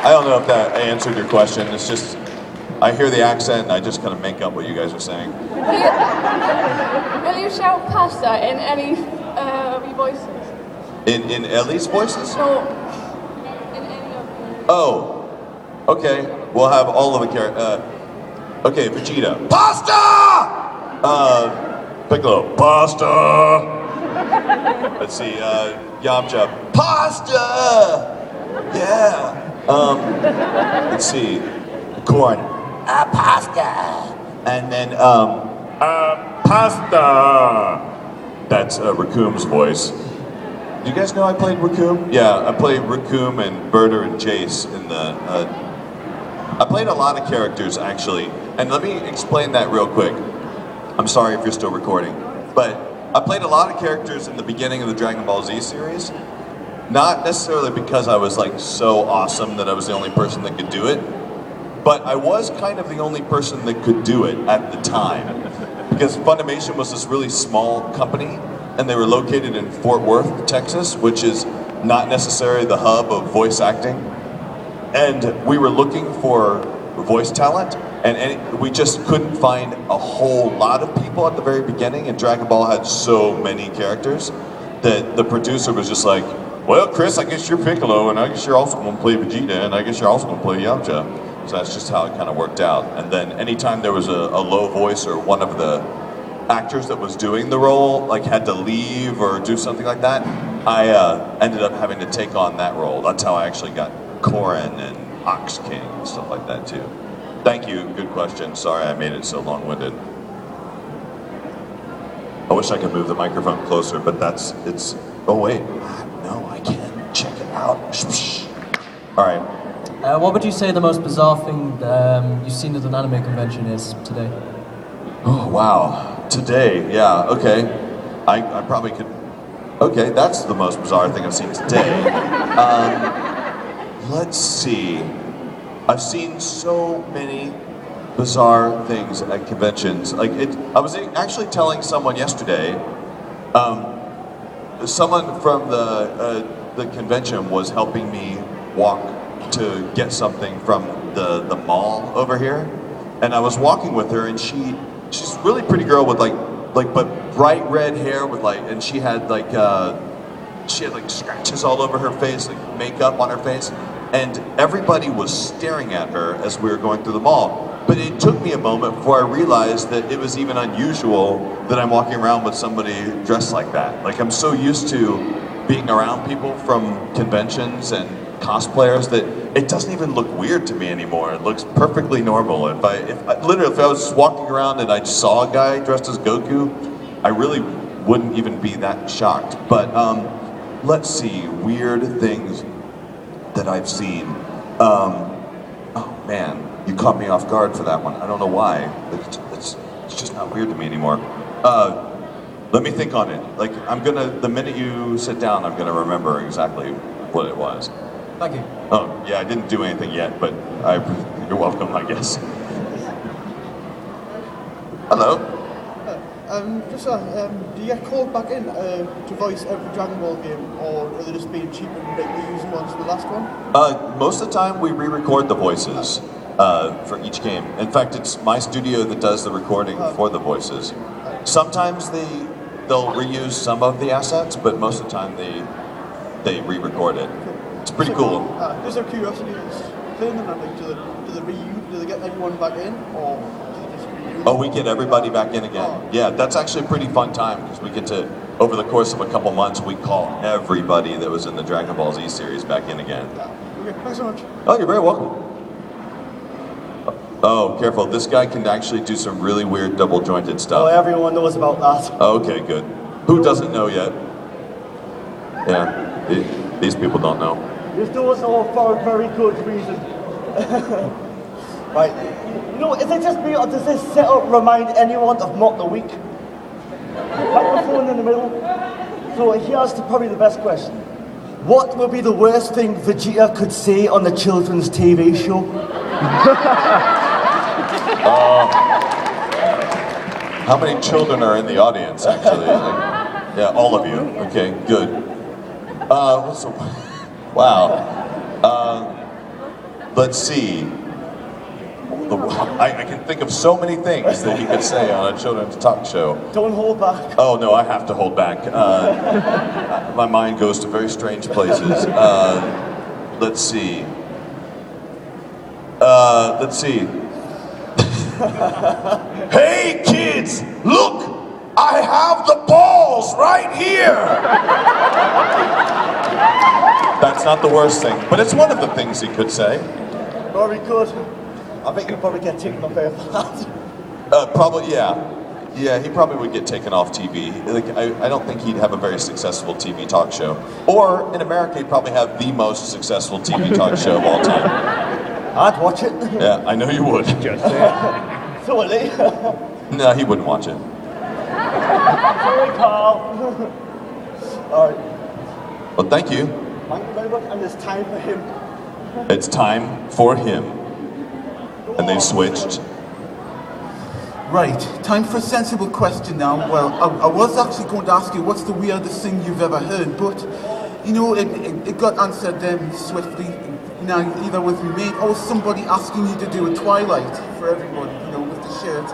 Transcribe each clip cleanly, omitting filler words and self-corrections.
I don't know if that answered your question. It's just, I hear the accent and I just kind of make up what you guys are saying. Will you shout pasta in any of your voices? In Ellie's voices? No. In any of them. Oh, okay. We'll have all of the characters. Okay, Vegeta. Pasta! Piccolo. Pasta! Let's see, Yamcha. Pasta! Yeah. Let's see. Corn. Pasta! And then, pasta! That's Raccoon's voice. Do you guys know I played Raccoon? Yeah, I played Raccoon and Berter and Jace in the, I played a lot of characters, actually. And let me explain that real quick. I'm sorry if you're still recording. But I played a lot of characters in the beginning of the Dragon Ball Z series. Not necessarily because I was like so awesome that I was the only person that could do it. But I was kind of the only person that could do it at the time. Because Funimation was this really small company, and they were located in Fort Worth, Texas, which is not necessarily the hub of voice acting. And we were looking for voice talent, and we just couldn't find a whole lot of people at the very beginning, and Dragon Ball had so many characters that the producer was just like, well, Chris, I guess you're Piccolo, and I guess you're also going to play Vegeta, and I guess you're also going to play Yamcha. So that's just how it kind of worked out. And then anytime there was a low voice or one of the actors that was doing the role like had to leave or do something like that, I ended up having to take on that role. That's how I actually got Korin and Ox King and stuff like that too. Thank you, good question. Sorry I made it so long-winded. I wish I could move the microphone closer, but oh wait, no, I can't. Check it out. All right. What would you say the most bizarre thing you've seen at an anime convention is today? Oh, wow. Today, yeah, okay. I probably could, okay, that's the most bizarre thing I've seen today. Let's see. I've seen so many bizarre things at conventions. I was actually telling someone yesterday, someone from the convention was helping me walk to get something from the mall over here. And I was walking with her, and she's a really pretty girl with but bright red hair with and she had scratches all over her face, like makeup on her face, and everybody was staring at her as we were going through the mall. But it took me a moment before I realized that it was even unusual that I'm walking around with somebody dressed like that. Like, I'm so used to being around people from conventions and cosplayers that it doesn't even look weird to me anymore. It looks perfectly normal. If I was just walking around and I saw a guy dressed as Goku, I really wouldn't even be that shocked. But let's see, weird things that I've seen. Oh man, you caught me off guard for that one. I don't know why. It's just not weird to me anymore. Let me think on it. The minute you sit down, I'm gonna remember exactly what it was. Thank you. Oh, yeah, I didn't do anything yet, but you're welcome, I guess. Hello. Do you get called back in to voice every Dragon Ball game, or are they just being cheap and reusing ones from the last one? Most of the time we re-record the voices for each game. In fact, it's my studio that does the recording for the voices. Sometimes they'll reuse some of the assets, but most of the time they re-record it. It's pretty cool. Just out of curiosity, playing them, do they get everyone back in, or do they just reuse? Oh, we get everybody back in again. Yeah, that's actually a pretty fun time because we get to, over the course of a couple months, we call everybody that was in the Dragon Ball Z series back in again. Okay, thanks so much. Oh, you're very welcome. Oh, careful. This guy can actually do some really weird double-jointed stuff. Oh, everyone knows about that. Okay, good. Who doesn't know yet? Yeah, these people don't know. You do us all for a very good reason. Right. You know, is it just me, or does this setup remind anyone of Mock the Week? Microphone in the middle. So here's probably the best question. What would be the worst thing Vegeta could say on the children's TV show? How many children are in the audience, actually? Yeah, all of you. Okay, good. Wow. let's see. I can think of so many things that he could say on a children's talk show. Don't hold back. Oh no, I have to hold back. My mind goes to very strange places. Let's see. Let's see. Hey kids, look! I have the balls right here! That's not the worst thing, but it's one of the things he could say. Very good. I think you'll probably get taken off air for that. Probably, yeah. Yeah, he probably would get taken off TV. Like, I don't think he'd have a very successful TV talk show. Or, in America, he'd probably have the most successful TV talk show of all time. I'd watch it. Yeah, I know you would. So will he. No, he wouldn't watch it. Sorry, Carl. All right. Well, thank you. Thank you very much, and it's time for him. It's time for him. And they switched. Right, time for a sensible question now. Well, I was actually going to ask you what's the weirdest thing you've ever heard, but you know, it got answered swiftly. Now, either with me or somebody asking you to do a Twilight for everyone, you know, with the shirt.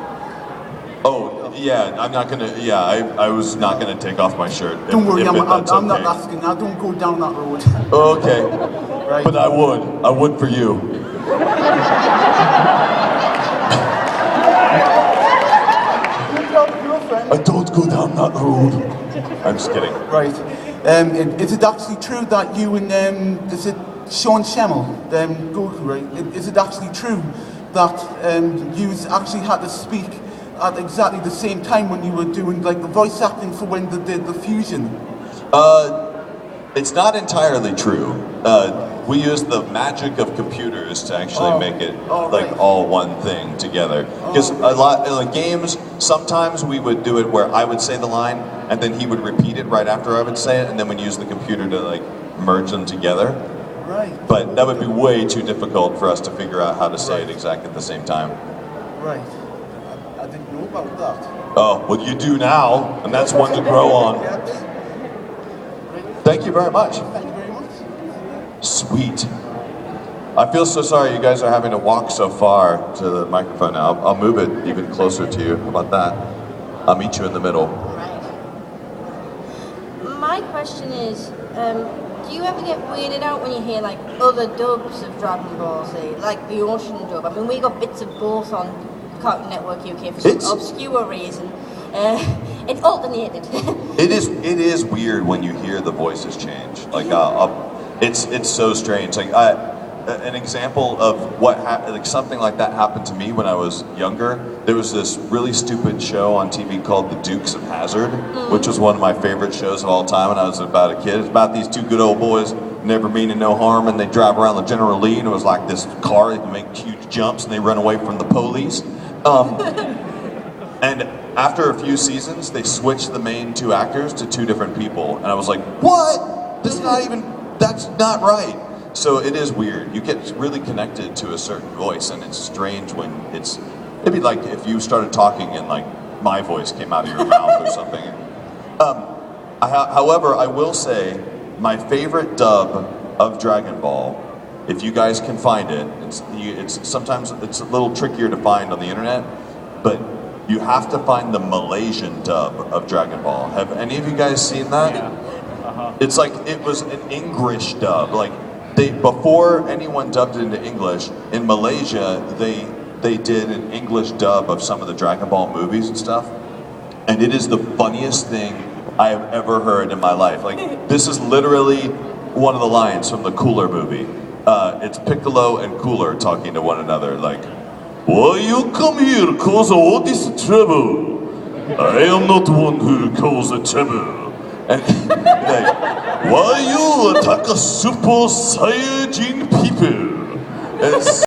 Oh, yeah, I'm not gonna, yeah, I was not gonna take off my shirt. Don't worry, I'm not okay. asking. I don't go down that road. Okay, Right. but I would for you. I don't go down that road. I'm just kidding. Right. Is it actually true that you and is it Sean Schemmel, Goku, right? Is it actually true that you actually had to speak at exactly the same time when you were doing like the voice acting for when they did the fusion? It's not entirely true. We use the magic of computers to actually make it like all one thing together. Because a lot like games, sometimes we would do it where I would say the line and then he would repeat it right after I would say it, and then we'd use the computer to like merge them together. Right. But that would be way too difficult for us to figure out how to say it exactly at the same time. Right. I didn't know about that. Oh, well you do now, and that's one to grow on. Thank you very much. Thank you very much. Sweet. I feel so sorry you guys are having to walk so far to the microphone now. I'll move it even closer to you. How about that? I'll meet you in the middle. Right. My question is, do you ever get weirded out when you hear like other dubs of Dragon Ball Z, like the Ocean dub? I mean, we got bits of both on Cartoon Network UK for some obscure reason. It's alternated. It is weird when you hear the voices change. Like, it's so strange. Like, an example of what like something like that happened to me when I was younger. There was this really stupid show on TV called The Dukes of Hazzard, which was one of my favorite shows of all time when I was about a kid. It's about these two good old boys, never meaning no harm, and they drive around the General Lee, and it was like this car, they can make huge jumps, and they run away from the police. And after a few seasons, they switched the main two actors to two different people, and I was like, what? That's not right. So it is weird. You get really connected to a certain voice, and it's strange when it'd be like if you started talking and like my voice came out of your mouth or something. However, I will say my favorite dub of Dragon Ball, if you guys can find it, sometimes it's a little trickier to find on the internet, but you have to find the Malaysian dub of Dragon Ball. Have any of you guys seen that? Yeah. Uh-huh. It's like it was an English dub. Like before anyone dubbed it into English in Malaysia, they did an English dub of some of the Dragon Ball movies and stuff, and it is the funniest thing I have ever heard in my life. Like this is literally one of the lines from the Cooler movie. It's Piccolo and Cooler talking to one another, like, "Why you come here cause all this trouble? I am not one who causes trouble." And like, "Why you attack a Super Saiyajin people?" And it's